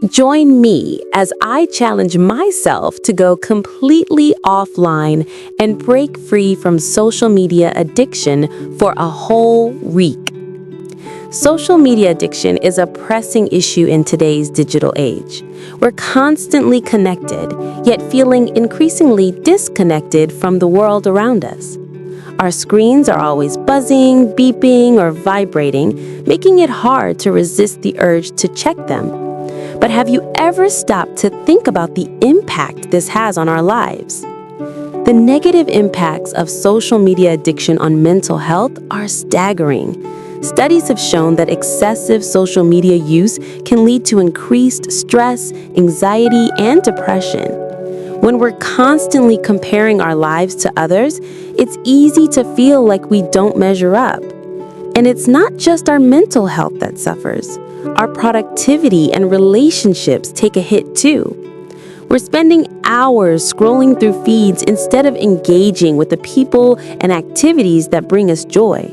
Join me as I challenge myself to go completely offline and break free from social media addiction for a whole week. Social media addiction is a pressing issue in today's digital age. We're constantly connected, yet feeling increasingly disconnected from the world around us. Our screens are always buzzing, beeping, or vibrating, making it hard to resist the urge to check them. But have you ever stopped to think about the impact this has on our lives? The negative impacts of social media addiction on mental health are staggering. Studies have shown that excessive social media use can lead to increased stress, anxiety, and depression. When we're constantly comparing our lives to others, it's easy to feel like we don't measure up. And it's not just our mental health that suffers. Our productivity and relationships take a hit too. We're spending hours scrolling through feeds instead of engaging with the people and activities that bring us joy.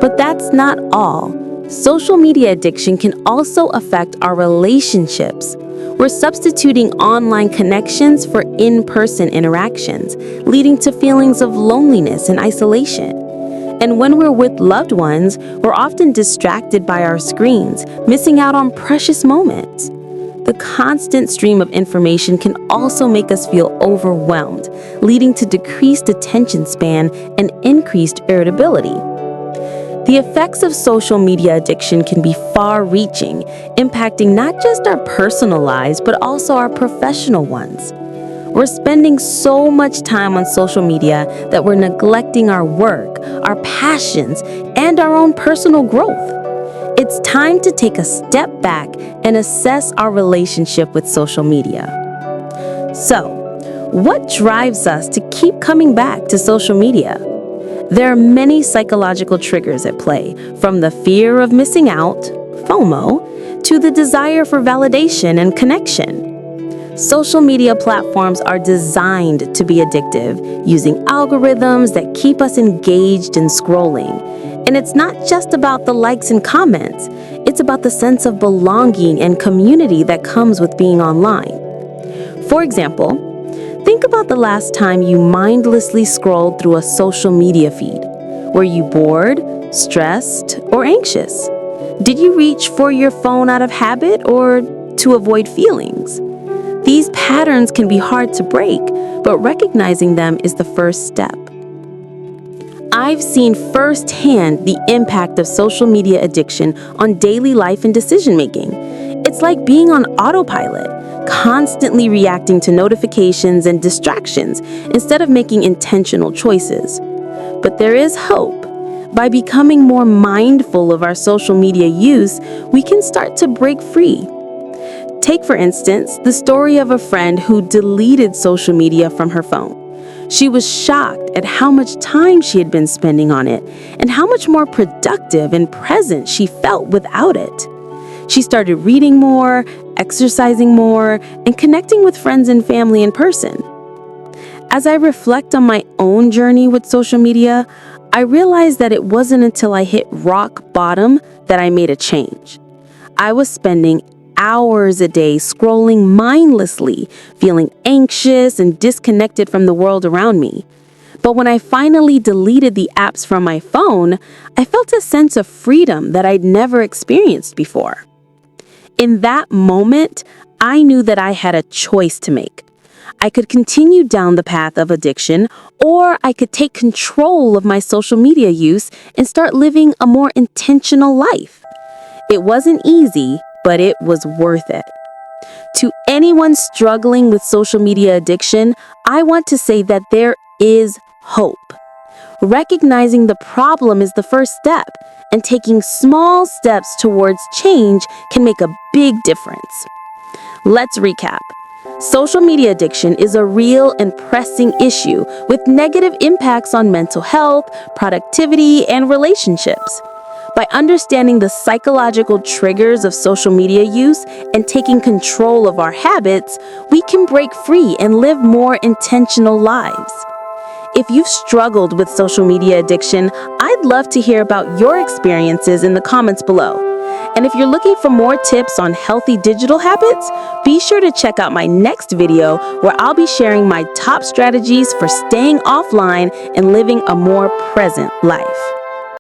But that's not all. Social media addiction can also affect our relationships. We're substituting online connections for in-person interactions, leading to feelings of loneliness and isolation. And when we're with loved ones, we're often distracted by our screens, missing out on precious moments. The constant stream of information can also make us feel overwhelmed, leading to decreased attention span and increased irritability. The effects of social media addiction can be far-reaching, impacting not just our personal lives, but also our professional ones. We're spending so much time on social media that we're neglecting our work, our passions, and our own personal growth. It's time to take a step back and assess our relationship with social media. So, what drives us to keep coming back to social media? There are many psychological triggers at play, from the fear of missing out, FOMO, to the desire for validation and connection. Social media platforms are designed to be addictive, using algorithms that keep us engaged in scrolling. And it's not just about the likes and comments, it's about the sense of belonging and community that comes with being online. For example, think about the last time you mindlessly scrolled through a social media feed. Were you bored, stressed, or anxious? Did you reach for your phone out of habit or to avoid feelings? These patterns can be hard to break, but recognizing them is the first step. I've seen firsthand the impact of social media addiction on daily life and decision-making. It's like being on autopilot, constantly reacting to notifications and distractions instead of making intentional choices. But there is hope. By becoming more mindful of our social media use, we can start to break free. Take, for instance, the story of a friend who deleted social media from her phone. She was shocked at how much time she had been spending on it and how much more productive and present she felt without it. She started reading more, exercising more, and connecting with friends and family in person. As I reflect on my own journey with social media, I realized that it wasn't until I hit rock bottom that I made a change. I was spending hours a day scrolling mindlessly, feeling anxious and disconnected from the world around me. But when I finally deleted the apps from my phone, I felt a sense of freedom that I'd never experienced before. In that moment, I knew that I had a choice to make. I could continue down the path of addiction, or I could take control of my social media use and start living a more intentional life. It wasn't easy, but it was worth it. To anyone struggling with social media addiction, I want to say that there is hope. Recognizing the problem is the first step, and taking small steps towards change can make a big difference. Let's recap. Social media addiction is a real and pressing issue with negative impacts on mental health, productivity, and relationships. By understanding the psychological triggers of social media use and taking control of our habits, we can break free and live more intentional lives. If you've struggled with social media addiction, I'd love to hear about your experiences in the comments below. And if you're looking for more tips on healthy digital habits, be sure to check out my next video where I'll be sharing my top strategies for staying offline and living a more present life.